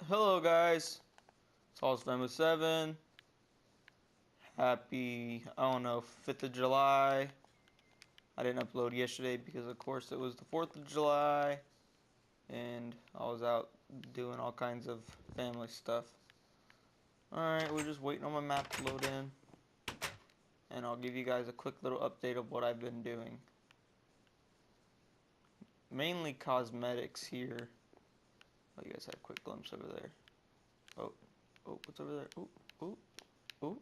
Hello guys, it's SHAREfactory. Happy, I don't know, 5th of July. I didn't upload yesterday because of course it was the 4th of July and I was out doing all kinds of family stuff. Alright, we're just waiting on my map to load in and I'll give you guys a quick little update of what I've been doing. Mainly cosmetics here. Oh, you guys had a quick glimpse over there. Oh, what's over there? Oh.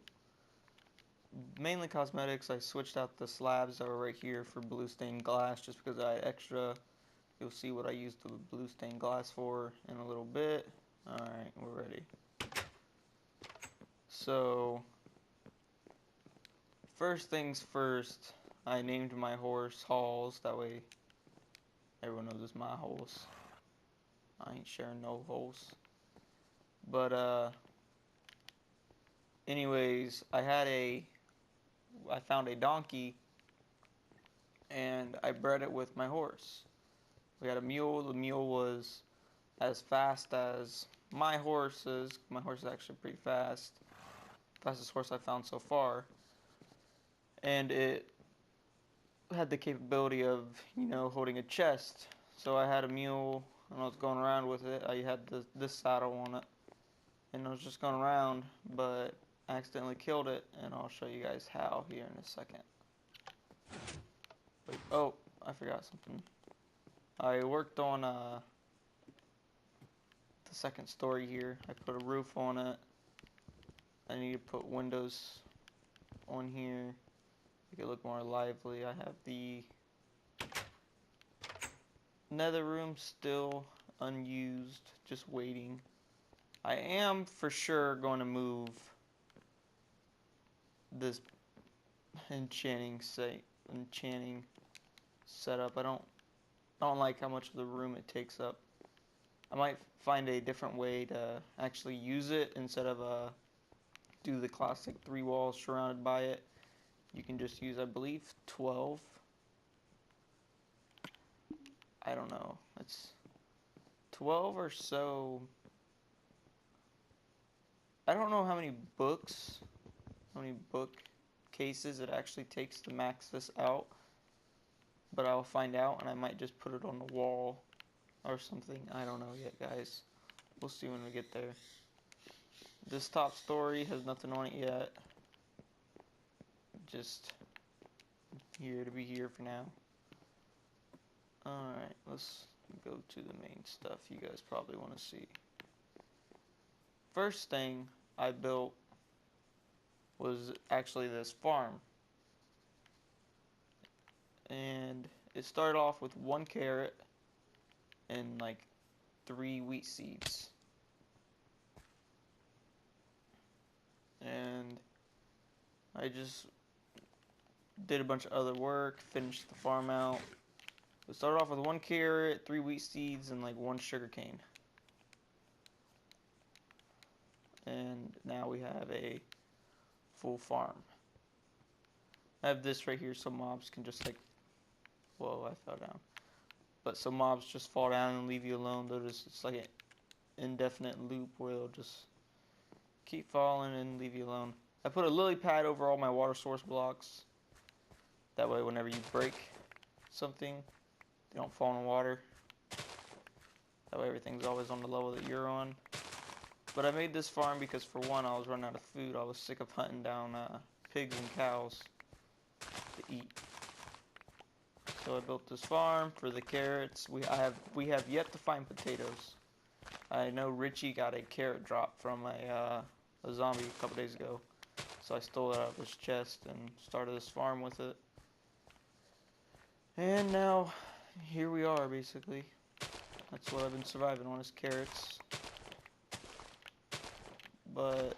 Mainly cosmetics. I switched out the slabs that were right here for blue stained glass just because I had extra. You'll see what I used the blue stained glass for in a little bit. Alright, we're ready. So, first things first, I named my horse Halls. That way everyone knows it's my horse. I ain't sharing no horse. But, anyways, I found a donkey and I bred it with my horse. We had a mule. The mule was as fast as my horse is. My horse is actually pretty fast. Fastest horse I've found so far. And it had the capability of, holding a chest. So I had a mule and I was going around with it. I had this saddle on it. And I was just going around, but I accidentally killed it. And I'll show you guys how here in a second. Wait, oh, I forgot something. I worked on the second story here. I put a roof on it. I need to put windows on here. Make it look more lively. I have the nether room still unused, just waiting. I am for sure going to move this enchanting setup. I don't like how much of the room it takes up. I might find a different way to actually use it instead of do the classic 3 walls surrounded by it. You can just use, I believe, 12. I don't know. It's 12 or so. I don't know how many book cases it actually takes to max this out. But I'll find out, and I might just put it on the wall or something. I don't know yet, guys. We'll see when we get there. This top story has nothing on it yet. Just here to be here for now. Alright, let's go to the main stuff you guys probably want to see. First thing I built was actually this farm. And it started off with 1 carrot and like 3 wheat seeds. And I just did a bunch of other work, finished the farm out. We started off with 1 carrot, 3 wheat seeds, and like 1 sugar cane. And now we have a full farm. I have this right here so mobs can just like, whoa, I fell down. But so mobs just fall down and leave you alone. It's like an indefinite loop where they'll just keep falling and leave you alone. I put a lily pad over all my water source blocks. That way whenever you break something, they don't fall in the water. That way everything's always on the level that you're on. But I made this farm because for one, I was running out of food. I was sick of hunting down pigs and cows to eat. So I built this farm for the carrots. We have yet to find potatoes. I know Richie got a carrot drop from a zombie a couple days ago. So I stole it out of his chest and started this farm with it. And now, here we are, basically. That's what I've been surviving on, is carrots. But,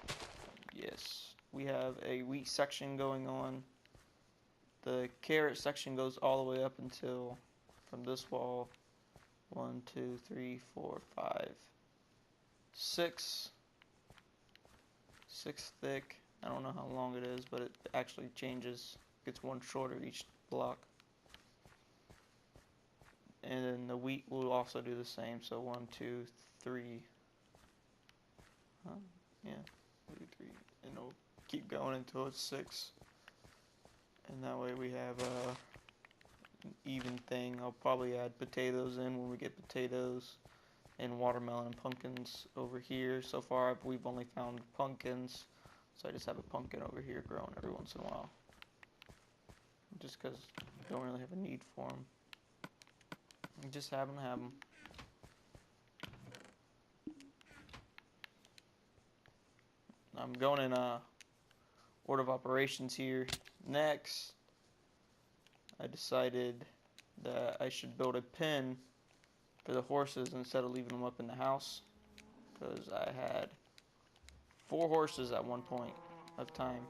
yes, we have a wheat section going on. The carrot section goes all the way up until, from this wall, 1, 2, 3, 4, 5, 6 thick. I don't know how long it is, but it actually changes. Gets 1 shorter each block. And then the wheat will also do the same. So 1, 2, 3, Yeah, 3, and it'll keep going until it's 6. And that way we have an even thing. I'll probably add potatoes in when we get potatoes, and watermelon and pumpkins over here. So far we've only found pumpkins, so I just have a pumpkin over here growing every once in a while. Just because I don't really have a need for them. I just happen to have them. I'm going in order of operations here. Next, I decided that I should build a pen for the horses instead of leaving them up in the house, because I had 4 horses at one point of time.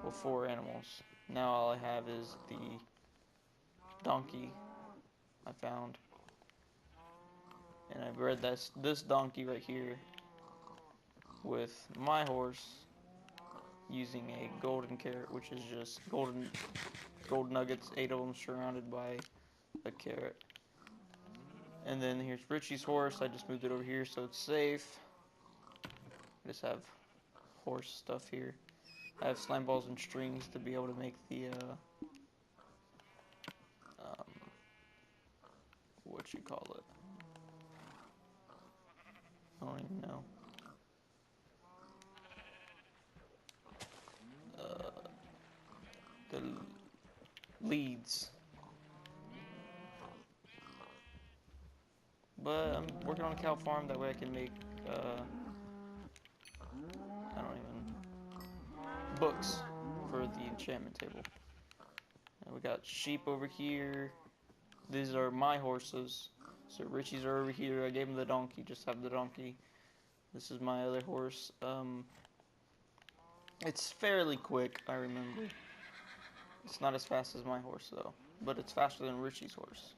Well, 4 animals. Now all I have is the donkey I found. And I bred this donkey right here with my horse using a golden carrot, which is just gold nuggets, 8 of them surrounded by a carrot. And then here's Richie's horse. I just moved it over here so it's safe. I just have horse stuff here. I have slime balls and strings to be able to make the what you call it? I don't even know. The leads. But I'm working on a cow farm, that way I can make I don't even books for the enchantment table. And we got sheep over here. These are my horses. So Richie's are over here. I gave him the donkey, just have the donkey. This is my other horse. It's fairly quick, I remember. It's not as fast as my horse though, but it's faster than Richie's horse.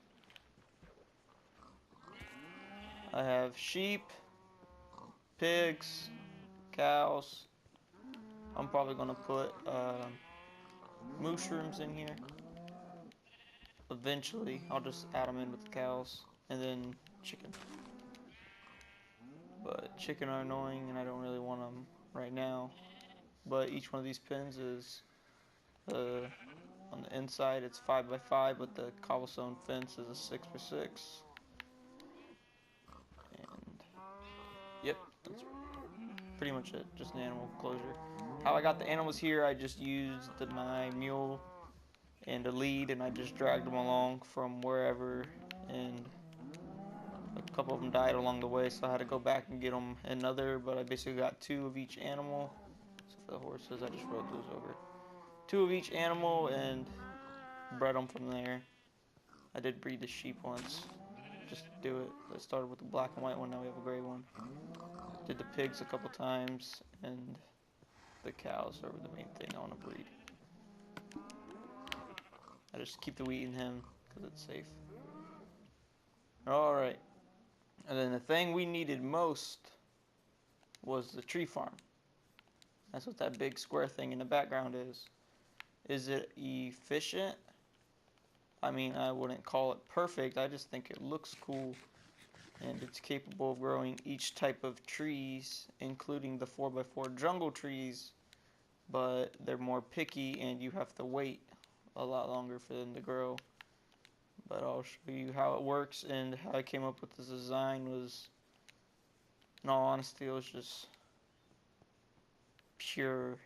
I have sheep, pigs, cows. I'm probably gonna put mushrooms in here. Eventually, I'll just add them in with the cows, and then chicken. But chicken are annoying, and I don't really want them right now. But each one of these pens is on the inside it's 5x5, but the cobblestone fence is a 6x6. And yep, that's pretty much it. Just an animal enclosure. How I got the animals here, I just used my mule and a lead, and I just dragged them along from wherever, and a couple of them died along the way, so I had to go back and get them another, but I basically got 2 of each animal. So for the horses, I just rode those over. 2 of each animal and bred them from there. I did breed the sheep once, just to do it. I started with the black and white one, now we have a gray one. Did the pigs a couple times, and the cows are the main thing I want to breed. I just keep the wheat in him because it's safe. Alright. And then the thing we needed most was the tree farm. That's what that big square thing in the background is. Is it efficient? I mean, I wouldn't call it perfect. I just think it looks cool. And it's capable of growing each type of trees, including the 4x4 jungle trees. But they're more picky and you have to wait a lot longer for them to grow. But I'll show you how it works, and how I came up with this design was, in all honesty, it was just pure.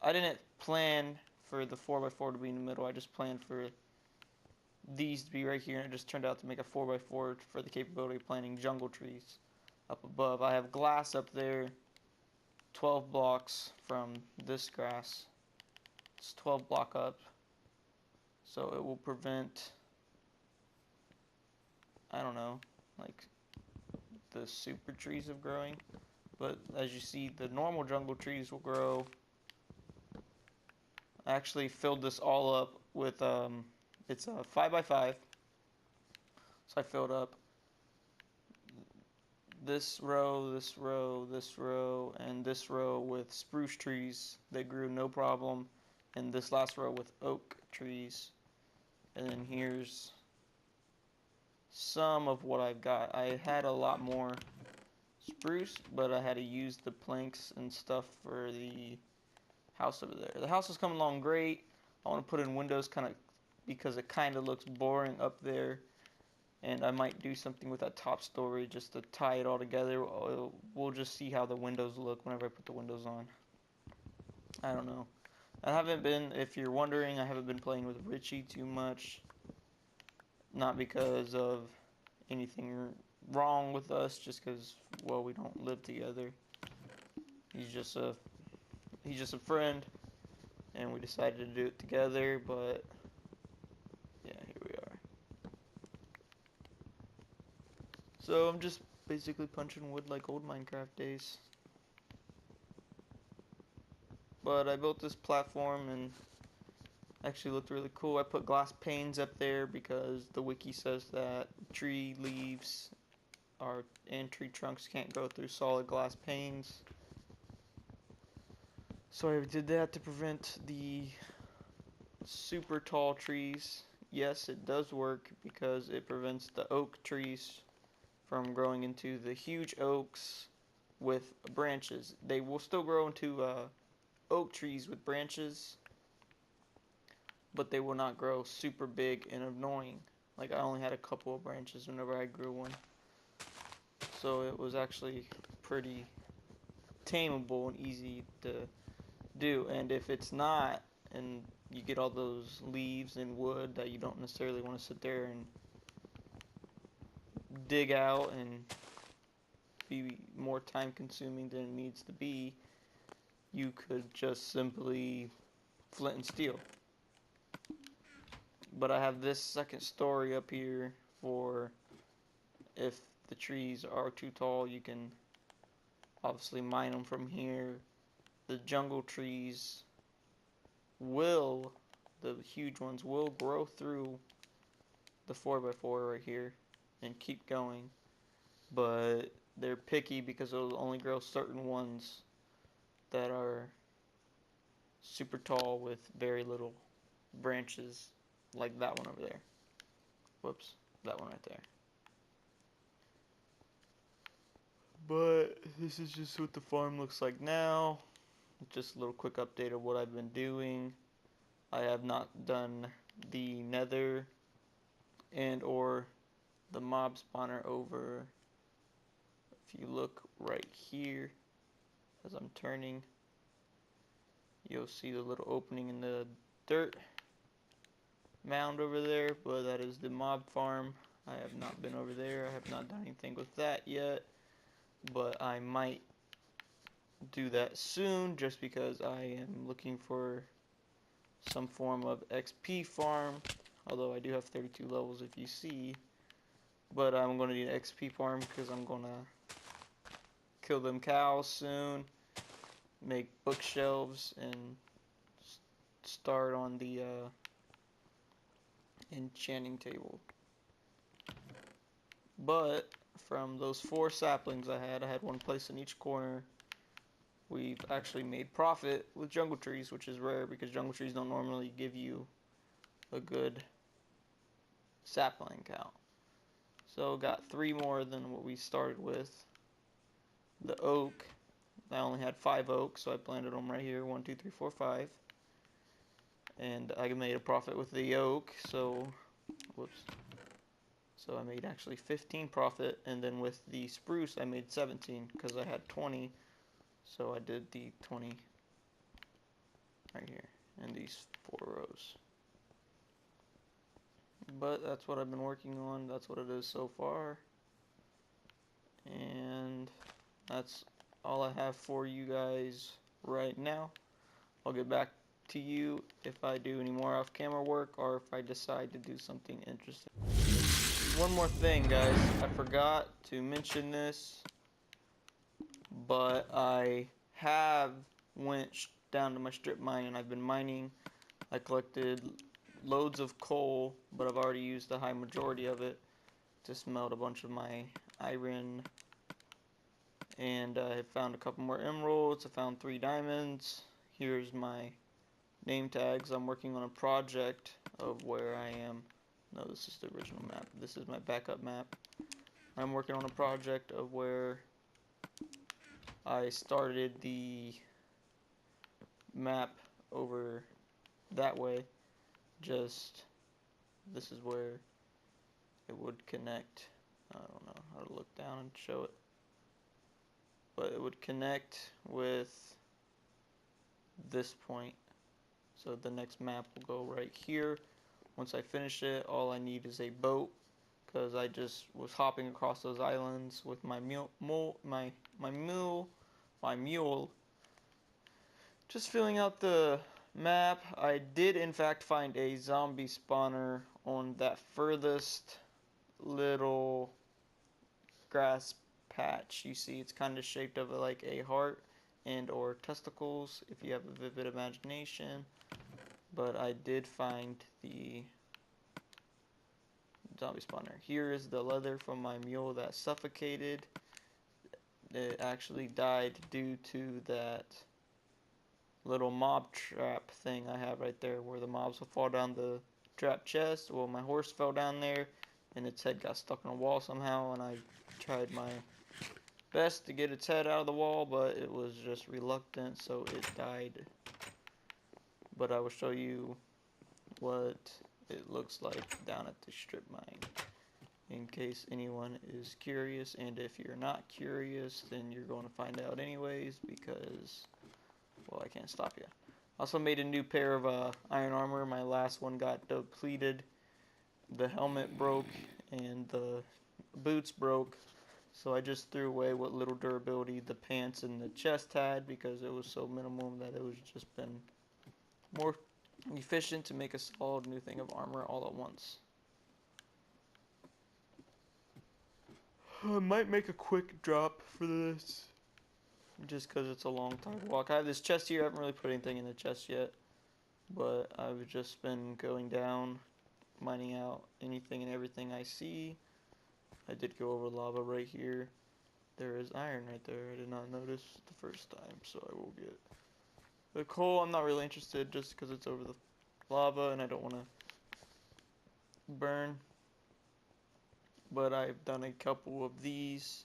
I didn't plan for the 4x4 to be in the middle. I just planned for these to be right here, and it just turned out to make a 4x4 for the capability of planting jungle trees up above. I have glass up there, 12 blocks from this grass. It's 12 block up. So it will prevent, I don't know, like the super trees of growing. But as you see, the normal jungle trees will grow. I actually filled this all up with, it's a 5x5. So I filled up this row, this row, this row, and this row with spruce trees. They grew no problem. And this last row with oak trees. And then here's some of what I've got. I had a lot more spruce, but I had to use the planks and stuff for the house over there. The house is coming along great. I want to put in windows kind of because it kind of looks boring up there, and I might do something with that top story just to tie it all together. We'll just see how the windows look whenever I put the windows on. I don't know. I haven't been, if you're wondering, I haven't been playing with Richie too much. Not because of anything wrong with us, just because, well, we don't live together. He's just a friend, and we decided to do it together, but yeah, here we are. So I'm just basically punching wood like old Minecraft days. But I built this platform and actually looked really cool. I put glass panes up there because the wiki says that tree leaves and tree trunks can't go through solid glass panes. So I did that to prevent the super tall trees. Yes, it does work because it prevents the oak trees from growing into the huge oaks with branches. They will still grow into oak trees with branches, but they will not grow super big and annoying. Like, I only had a couple of branches whenever I grew one. So it was actually pretty tameable and easy to do. And if it's not, and you get all those leaves and wood that you don't necessarily want to sit there and dig out and be more time consuming than it needs to be, you could just simply flint and steel. But I have this second story up here for if the trees are too tall, you can obviously mine them from here. The jungle trees the huge ones will grow through the 4x4 right here and keep going. But they're picky because they'll only grow certain ones that are super tall with very little branches, like that one over there. Whoops, that one right there. But this is just what the farm looks like now. Just a little quick update of what I've been doing. I have not done the nether and or the mob spawner over. If you look right here as I'm turning, you'll see the little opening in the dirt mound over there, but that is the mob farm. I have not been over there. I have not done anything with that yet, but I might do that soon just because I am looking for some form of XP farm, although I do have 32 levels if you see, but I'm going to need an XP farm because I'm going to kill them cows soon, make bookshelves, and start on the enchanting table. But from those 4 saplings I had one placed in each corner. We've actually made profit with jungle trees, which is rare because jungle trees don't normally give you a good sapling count. So got 3 more than what we started with. The oak, I only had 5 oaks, so I planted them right here, 1, 2, 3, 4, 5. And I made a profit with the oak, so, whoops. So I made actually 15 profit, and then with the spruce I made 17 because I had 20. So I did the 20 right here in these 4 rows. But that's what I've been working on. That's what it is so far. And that's all I have for you guys right now. I'll get back to you if I do any more off-camera work or if I decide to do something interesting. One more thing, guys. I forgot to mention this, but I have went down to my strip mine and I've been mining. I collected loads of coal, but I've already used the high majority of it to smelt a bunch of my iron. And I found a couple more emeralds. I found 3 diamonds. Here's my name tags. I'm working on a project of where I am. No, this is the original map. This is my backup map. I'm working on a project of where I started the map over that way. Just this is where it would connect. I don't know how to look down and show it, but it would connect with this point. So the next map will go right here. Once I finish it, all I need is a boat, because I just was hopping across those islands with my mule, just filling out the map. I did in fact find a zombie spawner on that furthest little grass patch. You see, it's kind of shaped of like a heart and or testicles if you have a vivid imagination. But I did find the zombie spawner. Here is the leather from my mule that suffocated. It actually died due to that little mob trap thing I have right there, where the mobs will fall down the trap chest. Well, my horse fell down there and its head got stuck in a wall somehow, and I tried my best to get its head out of the wall, but it was just reluctant, so it died. But I will show you what it looks like down at the strip mine, in case anyone is curious. And if you're not curious, then you're going to find out anyways, because, well, I can't stop you. Also made a new pair of iron armor. My last one got depleted. The helmet broke and the boots broke, so I just threw away what little durability the pants and the chest had, because it was so minimum that it was just been more efficient to make a solid new thing of armor all at once. I might make a quick drop for this, just because it's a long time walk. I have this chest here. I haven't really put anything in the chest yet, but I've just been going down, mining out anything and everything I see. I did go over lava right here. There is iron right there. I did not notice the first time, so I will get the coal. I'm not really interested, just because it's over the lava and I don't want to burn. But I've done a couple of these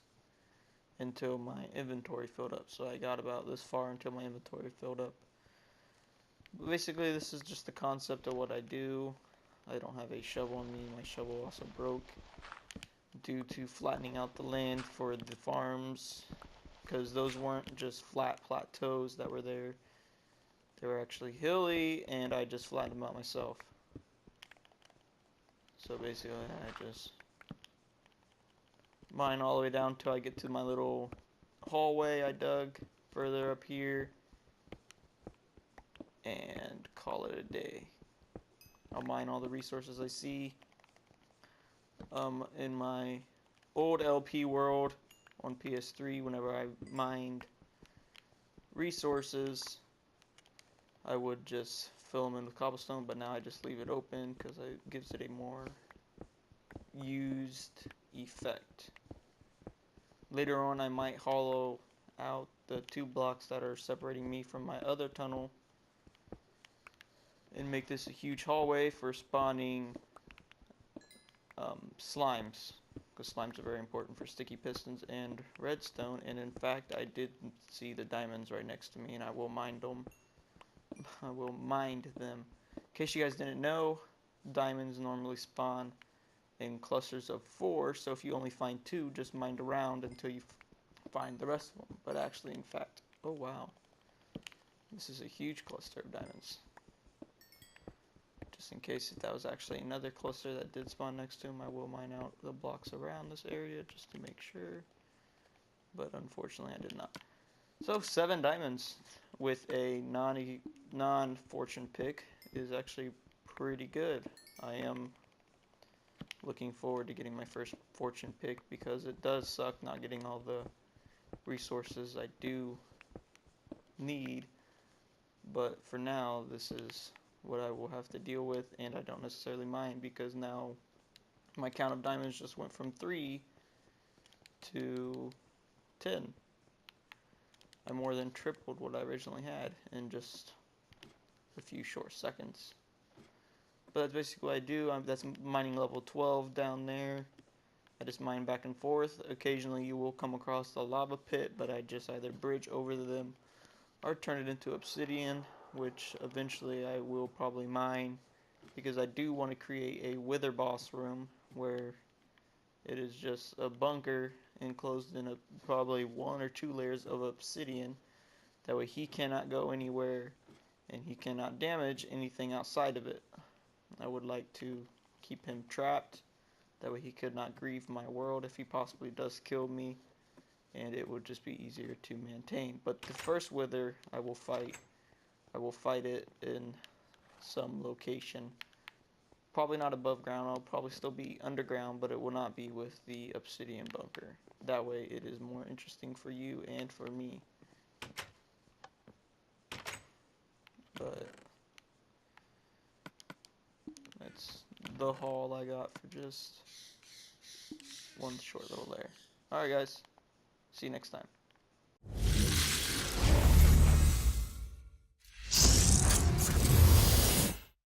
until my inventory filled up. So I got about this far until my inventory filled up. But basically, this is just the concept of what I do. I don't have a shovel on me. My shovel also broke due to flattening out the land for the farms, because those weren't just flat plateaus that were there. They were actually hilly, and I just flattened them out myself. So basically, I just mine all the way down until I get to my little hallway I dug further up here, and call it a day. I'll mine all the resources I see. In my old LP world on PS3, whenever I mined resources, I would just fill them in with cobblestone, but now I just leave it open because it gives it a more used effect. Later on, I might hollow out the 2 blocks that are separating me from my other tunnel and make this a huge hallway for spawning slimes, because slimes are very important for sticky pistons and redstone. And in fact, I did see the diamonds right next to me, and I will mine them. In case you guys didn't know, diamonds normally spawn in clusters of 4, so if you only find 2, just mine around until you find the rest of them. But actually, in fact, oh wow, this is a huge cluster of diamonds. Just in case if that was actually another cluster that did spawn next to him, I will mine out the blocks around this area just to make sure. But unfortunately, I did not. So 7 diamonds with a non-fortune pick is actually pretty good. I am looking forward to getting my first fortune pick, because it does suck not getting all the resources I do need. But for now, this is what I will have to deal with, and I don't necessarily mind, because now my count of diamonds just went from 3 to 10. I more than tripled what I originally had in just a few short seconds. But that's basically what I do. That's mining level 12 down there. I just mine back and forth. Occasionally you will come across a lava pit, but I just either bridge over them or turn it into obsidian, which eventually I will probably mine, because I do want to create a wither boss room where it is just a bunker enclosed in probably 1 or 2 layers of obsidian. That way he cannot go anywhere and he cannot damage anything outside of it. I would like to keep him trapped. That way he could not grieve my world if he possibly does kill me, and it would just be easier to maintain. But the first wither I will fight it in some location. Probably not above ground. I'll probably still be underground, but it will not be with the obsidian bunker. That way it is more interesting for you and for me. But that's the haul I got for just one short little layer. Alright guys, see you next time.